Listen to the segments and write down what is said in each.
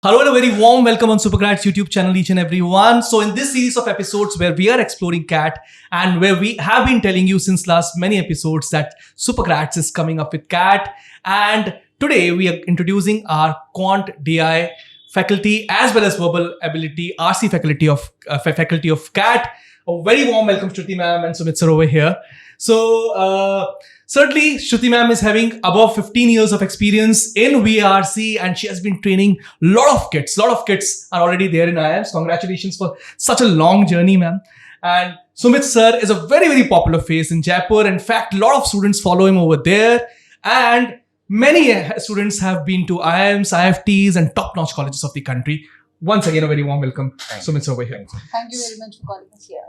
Hello and a very warm welcome on SuperGrads YouTube channel, each and everyone. So in this series of episodes where we are exploring CAT and where we have been telling you since last many episodes that SuperGrads is coming up with CAT, and today we are introducing our Quant DI faculty as well as verbal ability RC faculty of CAT. A very warm welcome Shruti ma'am and Sumit sir over here. So certainly, Shruti ma'am is having above 15 years of experience in VRC and she has been training a lot of kids. A lot of kids are already there in IIMs. Congratulations for such a long journey, ma'am. And Sumit sir is a very, very popular face in Jaipur. In fact, a lot of students follow him over there. And many students have been to IIMs, IFTs and top-notch colleges of the country. Once again, a very warm welcome, Sumit sir over here. Thank you very much for calling us here.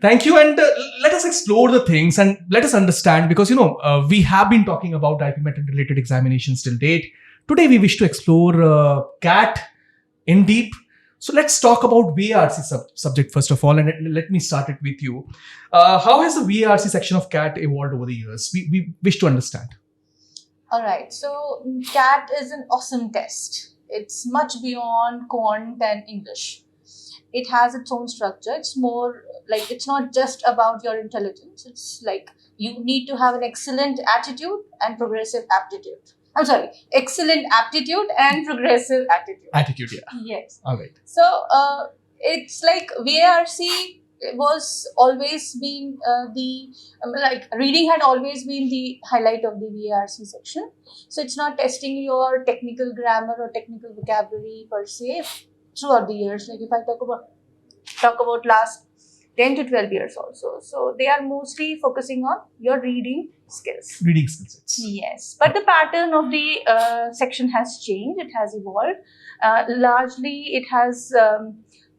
Thank you, and let us explore the things and let us understand because we have been talking about IP method related examinations till date. Today we wish to explore CAT in deep. So let's talk about VRC subject first of all, and let me start it with you. How has the VRC section of CAT evolved over the years? We wish to understand. All right. So CAT is an awesome test. It's much beyond quant and English. It has its own structure. It's more like it's not just about your intelligence. It's like you need to have an excellent attitude and progressive aptitude. I'm sorry, excellent aptitude and progressive attitude. Attitude, yeah. Yes. All right. So it's like VARC was always been reading had always been the highlight of the VARC section. So it's not testing your technical grammar or technical vocabulary per se throughout the years. Like if I talk about last 10 to 12 years also. So they are mostly focusing on your reading skills. Reading skills. Yes. But the pattern of the section has changed. It has evolved. Largely, it has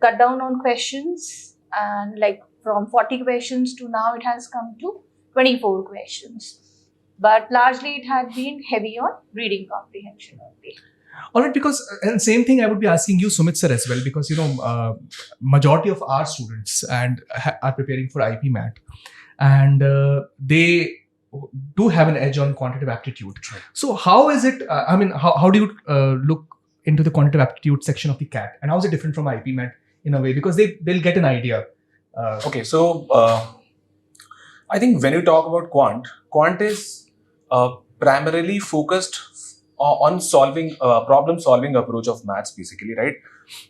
cut down on questions. And like from 40 questions to now it has come to 24 questions. But largely it had been heavy on reading comprehension only. All right, because and same thing I would be asking you, Sumit sir, as well, because majority of our students are preparing for IP Mat, and they do have an edge on quantitative aptitude. Right. So how is it? How do you look into the quantitative aptitude section of the CAT, and how is it different from IP Mat in a way? Because they'll get an idea. Okay, so I think when you talk about quant is primarily focused on solving problem solving approach of maths basically, right?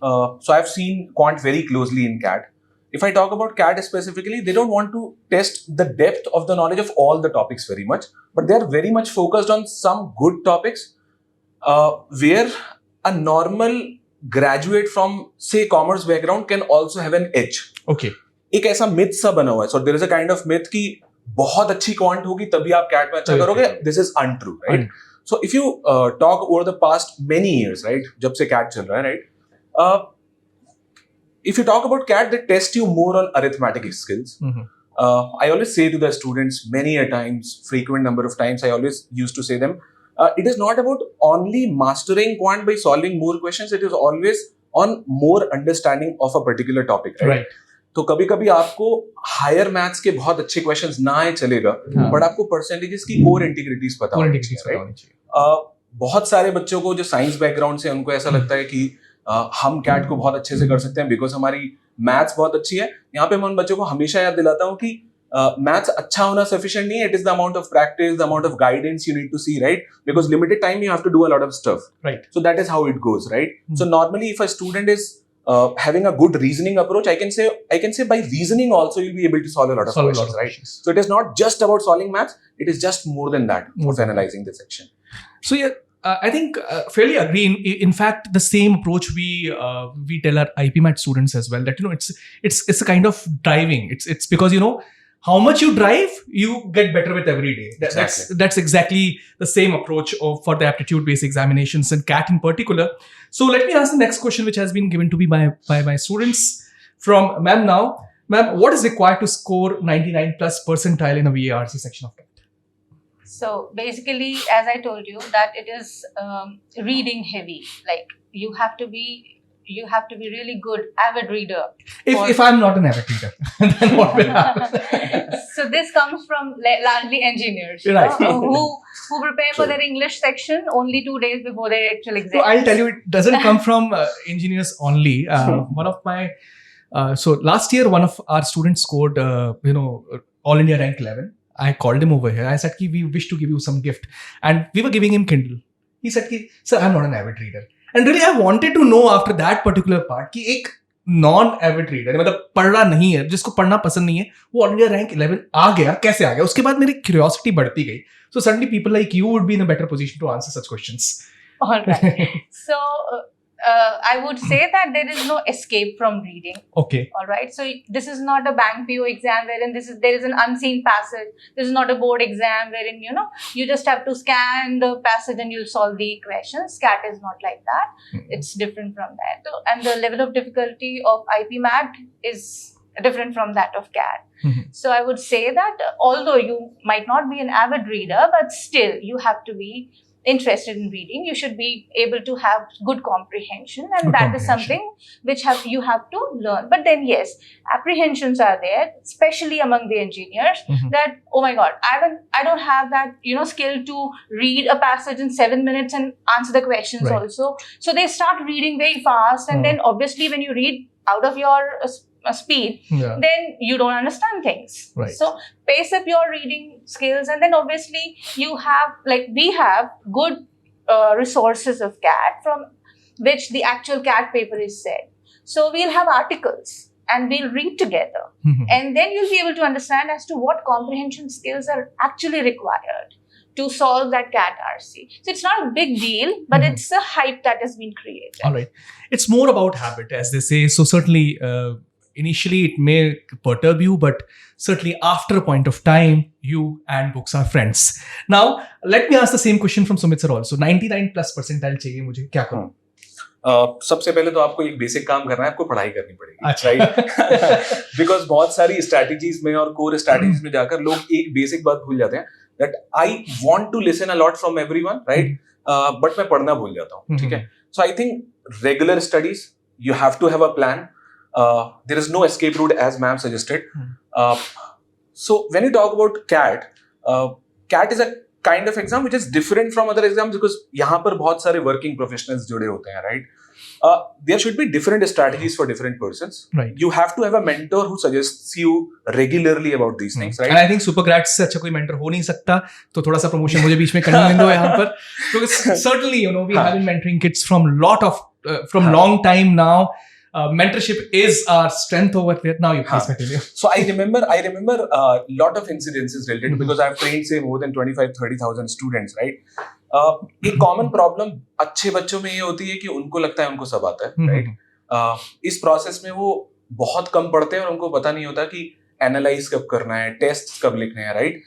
So I've seen quant very closely in CAT. If I talk about CAT specifically, they don't want to test the depth of the knowledge of all the topics very much, but they're very much focused on some good topics where a normal graduate from say commerce background can also have an edge. Okay. एक ऐसा myth सा बना हुआ है. So there is a kind of myth कि बहुत अच्छी quant होगी तभी आप CAT में अच्छा करोगे. This is untrue, right? So if you talk over the past many years, right, जब से CAT चल रहा है, right? If you talk about CAT, they test you more on arithmetic skills. Mm-hmm. I always say to the students many a times, frequent number of times, I always used to say them, it is not about only mastering quant by solving more questions. It is always on more understanding of a particular topic, right? तो कभी कभी आपको higher maths के बहुत अच्छे questions ना आए चलेगा, बट आपको परसेंटेजेस की कोर इंटीग्रिटीज पता होनी चाहिए. बहुत सारे बच्चों को जो साइंस बैकग्राउंड से उनको ऐसा लगता है कि हम कैट को बहुत अच्छे से कर सकते हैं बिकॉज हमारी मैथ्स बहुत अच्छी है. यहाँ पे मैं उन बच्चों को हमेशा याद दिलाता हूँ कि मैथ्स अच्छा होना सफिशिएंट नहीं है. It is the amount of practice, the amount of guidance you need to see, right? Because limited time you have to do a lot of stuff, right? So that is how it goes, right? So normally if a student is having a good reasoning approach, I can say by reasoning also you'll be able to solve a lot of questions, right? So it is not just about solving maths, it is just more than that, more analyzing the section. So yeah, I think fairly agree. In fact, the same approach we tell our IP Mat students as well, that it's a kind of driving. It's because how much you drive, you get better with every day. That's exactly the same approach for the aptitude-based examinations and CAT in particular. So let me ask the next question, which has been given to me by my students from ma'am now. Ma'am, what is required to score 99 plus percentile in a VARC section of CAT? So basically, as I told you, that it is reading heavy. Like you have to be you have to be really good, avid reader. If I'm not an avid reader, then what will happen? So this comes from largely engineers, Right. who prepare for their English section only 2 days before their actual exam. So I'll tell you, it doesn't come from engineers only. One of my so last year, one of our students scored, All India rank 11. I called him over here. I said, we wish to give you some gift, and we were giving him Kindle. He said, sir, I'm not an avid reader. And really, I wanted to know after that particular part कि एक non-avid reader, मतलब पढ़ रहा नहीं है, जिसको पढ़ना पसंद नहीं है, वो ऑल इंडिया रैंक 11 आ गया, कैसे आ गया? उसके बाद मेरी क्यूरियोसिटी बढ़ती गई. So suddenly people like you would be in a better position to answer such questions. All right. So I would say that there is no escape from reading. Okay. All right. So this is not a bank PO exam wherein there is an unseen passage. This is not a board exam wherein you just have to scan the passage and you'll solve the equations. CAT is not like that. It's different from that. So, and the level of difficulty of IP Math is different from that of CAT. So I would say that although you might not be an avid reader, but still you have to be interested in reading. You should be able to have good comprehension, and that is something which you have to learn. But then yes, apprehensions are there, especially among the engineers, that oh my god, I don't have that skill to read a passage in 7 minutes and answer the questions also. So they start reading very fast, and then obviously when you read out of your speed, then you don't understand things. So pace up your reading skills, and then obviously you have, like we have good resources of CAT from which the actual CAT paper is set. So we'll have articles and we'll read together, and then you'll be able to understand as to what comprehension skills are actually required to solve that CAT RC. So it's not a big deal, but it's a hype that has been created. All right. It's more about habit, as they say. So certainly, initially it may perturb you, but certainly after a point of time, you and books are friends. Now, let me ask the same question from Sumit sir also. 99 plus percentile चाहिए मुझे, क्या करूं? सबसे पहले तो आपको एक basic काम करना है, आपको पढ़ाई करनी पड़ेगी, राइट? बिकॉज बहुत सारी स्ट्रैटेजीज में और कोर स्ट्रैटेजीज में जाकर लोग एक बेसिक बात भूल जाते हैं, that I want to listen a lot from everyone, right? But मैं पढ़ना भूल जाता हूँ, ठीक है? So I think regular studies, you have to have a plan. There is no escape route, as ma'am suggested. So when you talk about CAT, CAT is a kind of exam which is different from other exams because यहाँ पर बहुत सारे working professionals जुड़े होते हैं, right? There should be different strategies for different persons. Right. You have to have a mentor who suggests you regularly about these things, right? And I think SuperGrads से अच्छा कोई mentor हो नहीं सकता, तो थोड़ा सा promotion मुझे बीच में करने दो यहाँ पर, because certainly we have been mentoring kids from long time now. Mentorship is our strength over there. Now you please continue. So I remember a lot of incidences related because I've trained say more than 25,000-30,000 students, right? एक common problem अच्छे बच्चों में ये होती है कि उनको लगता है उनको सब आता है, right? इस process में वो बहुत कम पढ़ते हैं और उनको पता नहीं होता कि analyze कब करना है, tests कब लिखने हैं, right?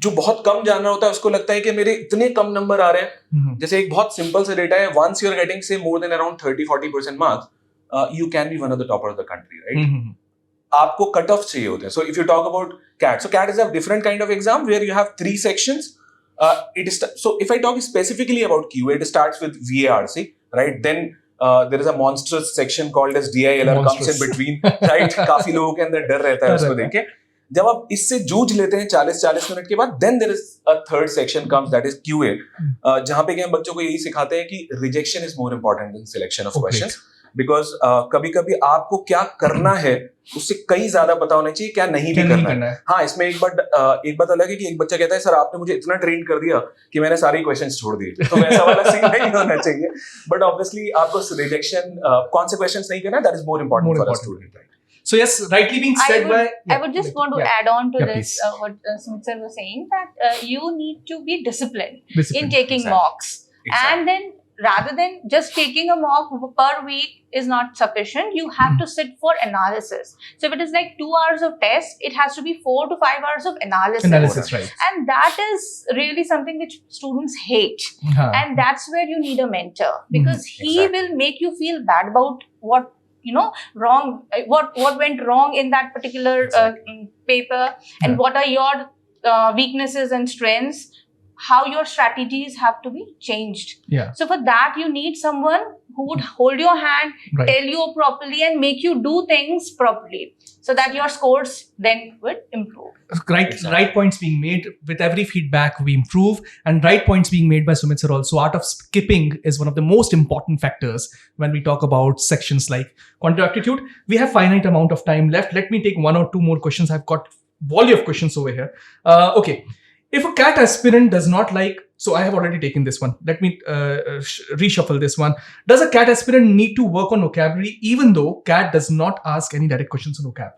जो बहुत कम जान रहा होता है उसको लगता है कि मेरे इतने कम नंबर आ रहे हैं. जैसे एक बहुत सिंपल से डेटा है, once you are getting say more than around 30-40% marks, you can be one of the topper of the country, right? आपको कट ऑफ चाहिए होते हैं. So if you talk about CAT, so CAT is a different kind of exam where you have 3 sections. So if I talk specifically about QA, it starts with VARC, right? Then there is a monstrous section called as DILR comes in between, right? काफी लोगों के अंदर डर रहता है उसको देख के. जब आप इससे जूझ लेते हैं 40 मिनट के बाद, then there is a third section comes, that is QA, जहाँ पे हम बच्चों को यही सिखाते हैं कि rejection is more important than selection of questions, because कभी-कभी आपको क्या करना है उससे कई ज्यादा पता होना चाहिए क्या नहीं भी करना है. हाँ, इसमें एक बात अलग है कि एक बच्चा कहता है सर आपने मुझे इतना ट्रेन कर दिया कि मैंने सारे क्वेश्चंस छोड़ दिए, तो वैसा वाला सीन नहीं होना चाहिए. बट ऑब्वियसली आपको रिजेक्शन कौन से क्वेश्चंस नहीं करना, that is more important for a student. So yes, rightly being said I would just want to add on to this what Sumit sir was saying, that you need to be disciplined in taking mocks. And then rather than just taking a mock per week is not sufficient, you have to sit for analysis. So if it is like 2 hours of test, it has to be 4 to 5 hours of analysis, right? And that is really something which students hate. And that's where you need a mentor, because he will make you feel bad about what wrong, what went wrong in that particular paper, and what are your weaknesses and strengths, how your strategies have to be changed. So for that you need someone who would hold your hand, Right. tell you properly, and make you do things properly, so that your scores then would improve. Right points being made. With every feedback we improve, and right points being made by Sumit sir also. Art of skipping is one of the most important factors when we talk about sections like quantitative aptitude. We have finite amount of time left. Let me take one or two more questions. I've got volley of questions over here. Okay, if a CAT aspirant does not like, so I have already taken this one. Let me reshuffle this one. Does a CAT aspirant need to work on vocabulary even though CAT does not ask any direct questions on vocab?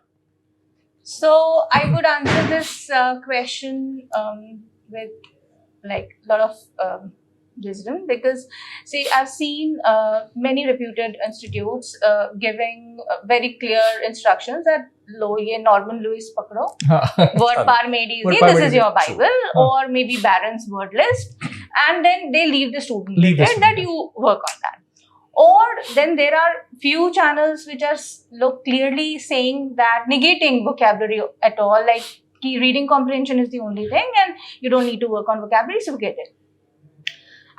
So I would answer this question with like a lot of wisdom, because see, I've seen many reputed institutes giving very clear instructions that lo ye Norman Lewis pakdo, word par made easy, Word par this made is your easy. Bible, or maybe Barron's word list, and then they leave the student Leave the with it, student that you work on that. Or then there are few channels which are clearly saying that negating vocabulary at all, like key reading comprehension is the only thing and you don't need to work on vocabulary, so forget it.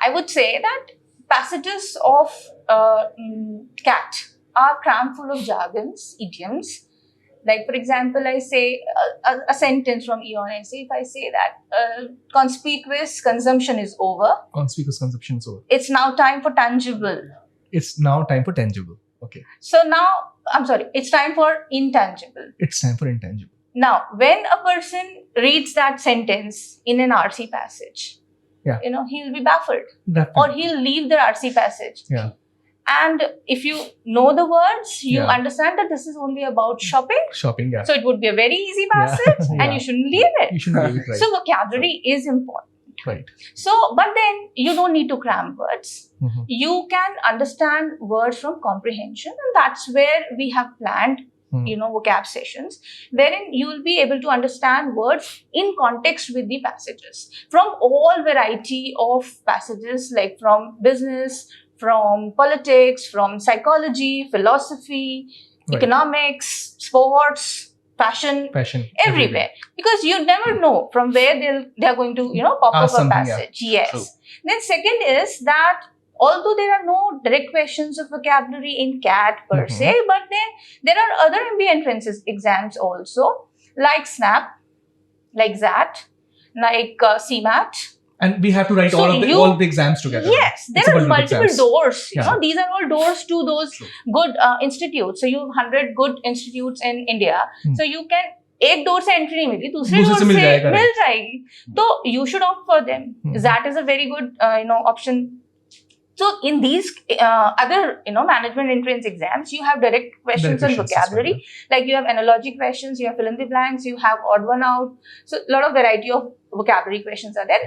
I would say that passages of CAT are crammed full of jargons, idioms. Like, for example, I say a sentence from Eon. I say, if I say that conspicuous consumption is over. Conspicuous consumption is over. It's now time for tangible. It's now time for tangible. Okay. So now, I'm sorry, it's time for intangible. It's time for intangible. Now, when a person reads that sentence in an RC passage, yeah, he'll be baffled. Definitely. Or he'll leave the RC passage. Yeah. And if you know the words, you yeah, understand that this is only about shopping. Shopping, yeah. So it would be a very easy passage yeah. and you shouldn't leave it. You shouldn't leave it, right. So vocabulary is important. Right. So, but then you don't need to cram words. Mm-hmm. You can understand words from comprehension, and that's where we have planned, vocab sessions, wherein you will be able to understand words in context with the passages from all variety of passages, like from business, from politics, from psychology, philosophy, right, economics, sports, fashion, everywhere. Because you never know from where they are going to pop up a passage. Yeah. Yes. True. Then second is that although there are no direct questions of vocabulary in CAT per se, but then there are other MBA entrances exams also, like SNAP, like ZAT, like CMAT. And we have to write all the exams together. Yes, there are multiple doors. These are all doors to those good institutes. So you have 100 good institutes in India. So you can एक door से entry नहीं मिली, दूसरे door से मिल जाएगी. तो you should opt for them. That is a very good option. So in these other management entrance exams, you have direct questions on vocabulary. Like you have analogy questions, you have fill in the blanks, you have odd one out. So a lot of variety of vocabulary questions are there.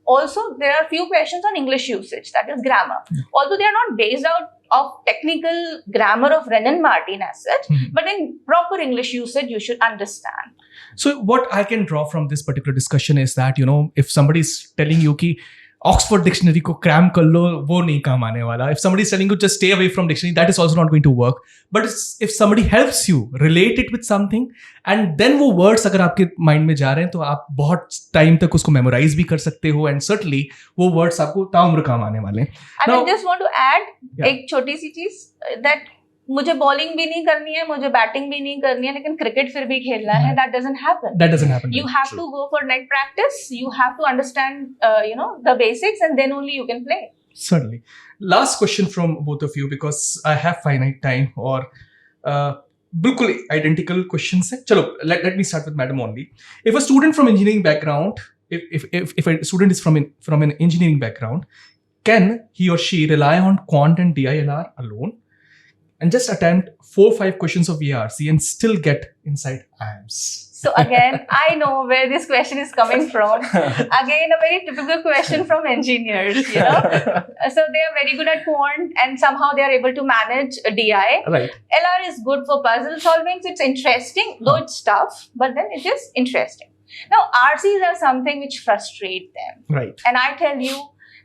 Also, there are few questions on English usage, that is grammar. Although they are not based out of technical grammar of Renan Martin as such, but in proper English usage, you should understand. So what I can draw from this particular discussion is that, if somebody is telling you कि Oxford dictionary को cram कर लो, वो नहीं काम आने वाला. If somebody is telling you just stay away from dictionary, that is also not going to work. But if somebody helps you relate it with something, and then वो words अगर आपके mind में जा रहे हैं, तो आप बहुत time तक उसको memorize भी कर सकते हो, and certainly वो words आपको ताउम्र काम आने वाले हैं. I just want to add एक छोटी सी चीज, that मुझे बॉलिंग भी नहीं करनी है, मुझे बैटिंग भी नहीं करनी है, लेकिन क्रिकेट फिर भी खेलना है. That doesn't happen. That doesn't happen. You have to go for net practice. You have to understand, the basics, and then only you can play. Certainly. Last question from both of you, because I have finite time. और बिल्कुल identical questions हैं. चलो, let me start with Madam only. If a student from engineering background, if a student is from an engineering background, can he or she rely on quant and DILR alone and just attempt 4-5 questions of VRC and still get inside IIMs? So again, I know where this question is coming from. Again, a very typical question from engineers, So they are very good at quant and somehow they are able to manage DI. Right. LR is good for puzzle solving, so it's interesting, though it's tough, but then it is interesting. Now, RCs are something which frustrate them. Right. And I tell you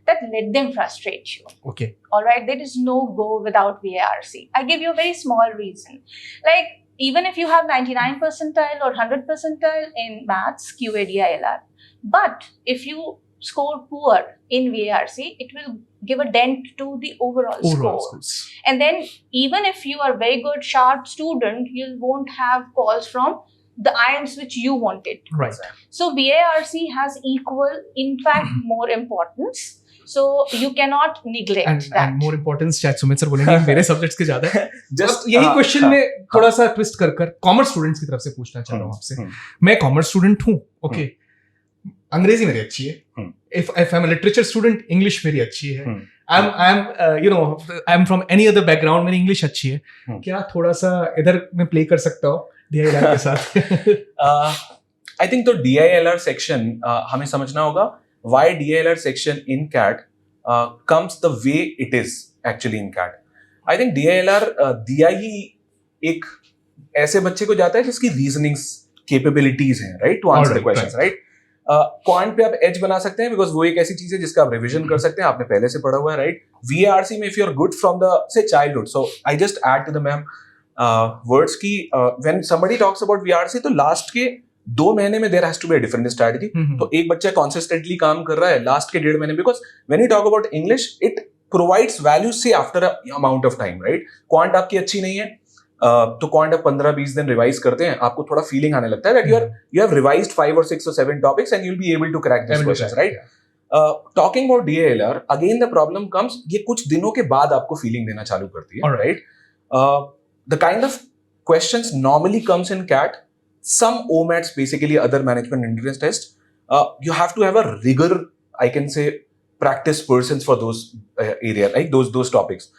that let them frustrate you. Okay. All right. There is no go without VARC. I give you a very small reason. Like, even if you have 99 percentile or 100 percentile in maths, QA, DILR, but if you score poor in VARC, it will give a dent to the overall score. scores. And then even if you are very good, sharp student, you won't have calls from the IIMs which you wanted. Right. So VARC has equal, in fact, more importance. So you cannot neglect that. And more importance शायद Sumit sir बोलेंगे मेरे subjects के ज्यादा है. Just यही question में थोड़ा सा ट्विस्ट कर कॉमर्स स्टूडेंट्स की तरफ से पूछना चाह रहा हूँ आपसे. मैं कॉमर्स स्टूडेंट हूँ, ओके, अंग्रेजी मेरी अच्छी है. If I'm a literature student, English मेरी अच्छी है. I'm from any other background, मेरी इंग्लिश अच्छी है. क्या थोड़ा सा इधर मैं प्ले कर सकता हूँ DILR के साथ? I think तो DILR section हमें समझना होगा why DILR section in CAT comes the way it is actually in CAT. I think DILR दिया ही एक ऐसे बच्चे को जाता है जिसकी रीजनिंग कैपेबिलिटीज हैं, right, to answer the questions, right. Quant पे आप एज बना सकते हैं बिकॉज वो एक ऐसी चीज है जिसका आप रिविजन कर सकते हैं, आपने पहले से पढ़ा हुआ है, राइट. VARC में if you are good from the से childhood, so I just add to the ma'am words की when somebody talks about VARC तो लास्ट के 2 महीने में there has to be a different strategy. तो एक बच्चा कंसिस्टेंटली काम कर रहा है लास्ट के 1.5 महीने, because when you talk about English it provides value से after a amount of time, right. Quant आपकी अच्छी नहीं है तो क्वांट आप 15-20 दिन रिवाइज करते हैं, आपको थोड़ा फीलिंग आने लगता है that you have revised 5 or 6 or 7 topics and you'll be able to crack these questions, right. Talking about DILR, again the problem comes, ये कुछ दिनों के बाद आपको फीलिंग देना चालू करती है, right. The kind of questions normally comes in CAT, some OMATs, basically other management intelligence test, you have to have a rigor, I can say, practice persons for those area, like those topics.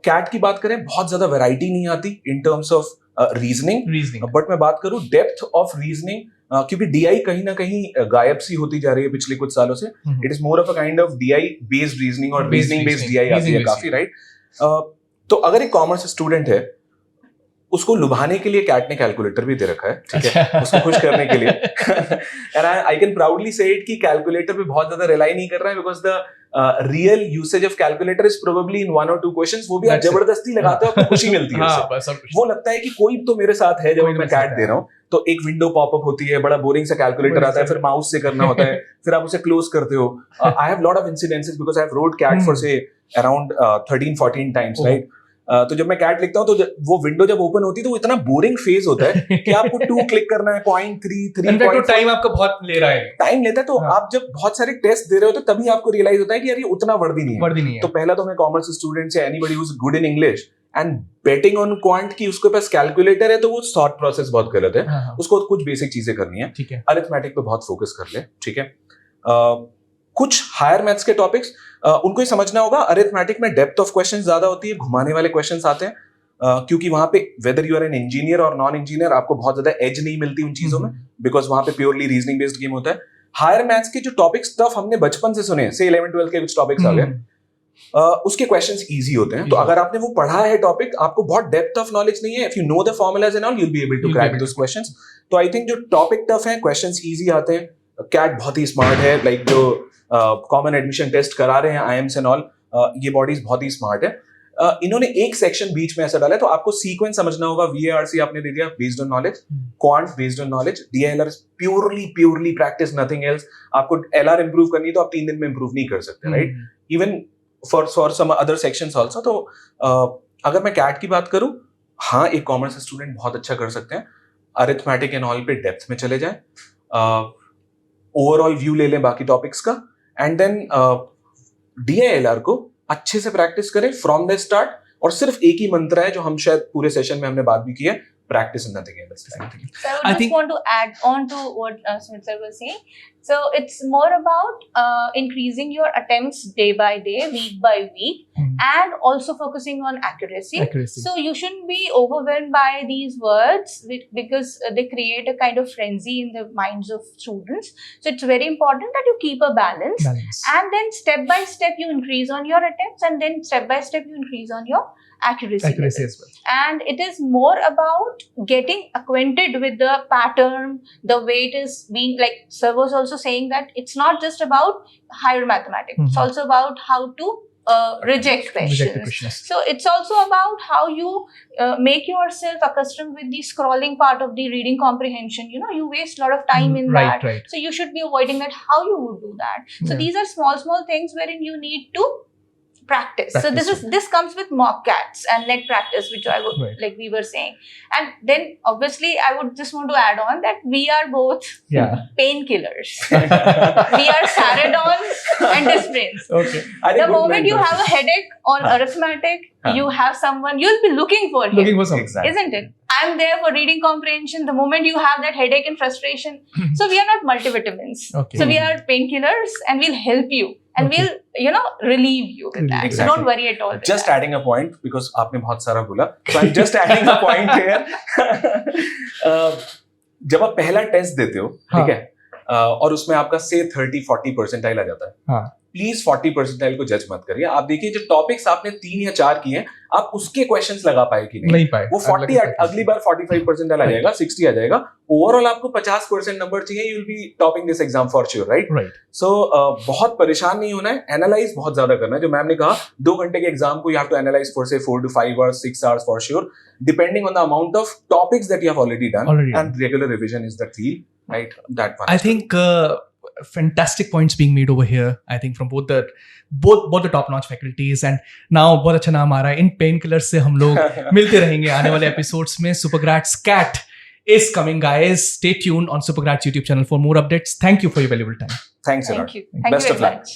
CAT की बात करें, बहुत ज्यादा variety नहीं आती in terms of reasoning, but मैं बात करूं डेप्थ ऑफ रीजनिंग, क्योंकि DI कहीं ना कहीं गायब सी होती जा रही है पिछले कुछ सालों से. It is more of a kind of DI based reasoning और रीजनिंग बेस्ड DI आती है काफी, राइट. तो अगर एक कॉमर्स स्टूडेंट है, उसको लुभाने के लिए कैट ने कैलकुलेटर भी दे रखा है, ठीक है, उसको खुश करने के लिए. एंड आई कैन प्राउडली से इट कि कैलकुलेटर पे बहुत ज्यादा रिलाई नहीं कर रहा है, because the real usage of calculator is probably in 1 or 2 questions. वो भी आप जबरदस्ती लगाते हो, आपको खुशी मिलती है उससे. वो लगता है कि कोई तो मेरे साथ है जब मैं कैट दे रहा हूँ. तो एक विंडो पॉपअप होती है, बड़ा बोरिंग सा कैलकुलेटर आता है, फिर माउस से करना होता है, फिर आप उसे क्लोज करते हो. I have lot of incidences because I have wrote CAT for say around 13-14 times, right. तो जब मैं कैट लिखता हूँ तो वो विंडो जब ओपन होती है तो वो इतना बोरिंग फेज होता है कि आपको 2 क्लिक करना है, 0.3 टाइम आपका बहुत ले रहा है, टाइम लेता है. तो आप जब बहुत सारे टेस्ट दे रहे हो तो तभी आपको रियलाइज होता है कि यार ये उतना वर्दी नहीं है. तो पहला तो मैं कॉमर्स स्टूडेंट से anybody who is good in English and betting on quant की उसके पास कैलकुलेटर है, तो वो थॉट प्रोसेस बहुत गलत है. उसको कुछ बेसिक चीजें करनी है, ठीक है. अरिथमेटिक पे बहुत फोकस कर ले, ठीक है. कुछ हायर मैथ्स के टॉपिक्स उनको ही समझना होगा. अरिथमेटिक में डेप्थ ऑफ क्वेश्चंस ज्यादा होती है, घुमाने वाले क्वेश्चंस आते हैं, क्योंकि वहां पे whether you are an engineer और नॉन इंजीनियर आपको बहुत ज्यादा एज नहीं मिलती उन चीजों में, बिकॉज वहां पे प्योरली रीजनिंग बेस्ड गेम होता है. हायर मैथ्स के जो टॉपिक्स टफ हमने बचपन से सुने, से 11-12 के कुछ टॉपिक्स आ गए, उसके क्वेश्चंस इजी होते हैं. तो अगर आपने वो पढ़ा है टॉपिक, आपको बहुत डेप्थ ऑफ नॉलेज नहीं है, if you know the formulas and all, you will be able to crack those questions. तो आई थिंक जो टॉपिक टफ है, क्वेश्चंस इजी आते हैं. कैट बहुत ही स्मार्ट है, लाइक जो कॉमन एडमिशन टेस्ट करा रहे हैं IIMs एंड ऑल, ये बॉडीज बहुत ही स्मार्ट है. इन्होंने एक सेक्शन बीच में ऐसा डाला है, तो आपको सीक्वेंस समझना होगा. VARC आपने दे दिया based on knowledge, quant based on knowledge, DILR purely practice, nothing else. आपको LR इंप्रूव करनी है तो आप 3 दिन में इंप्रूव नहीं कर सकते, right. Even for some other sections also. तो अगर मैं कैट की बात करूं, हाँ, एक कॉमर्स स्टूडेंट बहुत अच्छा कर सकते हैं. अरिथमेटिक एंड ऑल पे डेप्थ में चले जाए, ओवरऑल व्यू ले लें बाकी टॉपिक्स का, एंड देन DILR को अच्छे से प्रैक्टिस करें फ्रॉम द स्टार्ट. और सिर्फ एक ही मंत्र है जो हम शायद पूरे सेशन में हमने बात भी की है, practice and nothing else. So I would want to add on to what Smith sir was saying. So it's more about increasing your attempts day by day, week by week, and also focusing on accuracy. So you shouldn't be overwhelmed by these words because they create a kind of frenzy in the minds of students. So it's very important that you keep a balance. And then step by step you increase on your attempts, and then step by step you increase on your accuracy as well. And it is more about getting acquainted with the pattern, the way it is being, like sir was also saying that it's not just about higher mathematics, it's also about how to reject questions. So it's also about how you make yourself accustomed with the scrolling part of the reading comprehension. You know, you waste a lot of time in that. Right. So you should be avoiding that. How you would do that? So these are small things wherein you need to practice. So this comes with mock cats and net practice, which I would like we were saying. And then obviously I would just want to add on that we are both painkillers. We are saradons and disciplines. Okay. The moment you have a headache or arithmetic, you have someone you'll be looking for him. Looking for something. Exactly. Isn't it? I'm there for reading comprehension. The moment you have that headache and frustration, so we are not multivitamins. Okay. So we are painkillers, and we'll help you, and we'll relieve you with that. Exactly. So don't worry at all. with Just that. adding a point because आपने बहुत सारा बोला. So I'm just adding a point here. जब आप पहला test देते हो, ठीक है, और उसमें आपका से 30-40 परसेंटाइल आ जाता है, प्लीज 40 परसेंटाइल को जज मत करिए. आप देखिए जो टॉपिक्स आपने 3 या 4 किए हैं, आप उसके क्वेश्चंस लगा पाए कि नहीं पाए. वो 40 अगली बार 45 परसेंटाइल आ जाएगा, 60 आ जाएगा. ओवरऑल आपको 50% नंबर चाहिए. You will be topping this exam for sure, right? So बहुत परेशान नहीं होना है. एनालाइज बहुत ज्यादा करना है. जो मैम ने कहा 2 घंटे के एग्जाम को you have to analyse for say 4 to 5 hours, 6 hours for sure, depending on the amount of topics that you have already done. And regular revision is the key, right? That one. I think fantastic points being made over here. I think from both the top-notch faculties, and now बहुत अच्छा नाम आ रहा है. इन painkillers से हम लोग मिलते रहेंगे आने वाले episodes में. SuperGrads CAT is coming, guys. Stay tuned on SuperGrads YouTube channel for more updates. Thank you for your valuable time. Thanks a lot. Thank you. Thank you Best very of luck. much.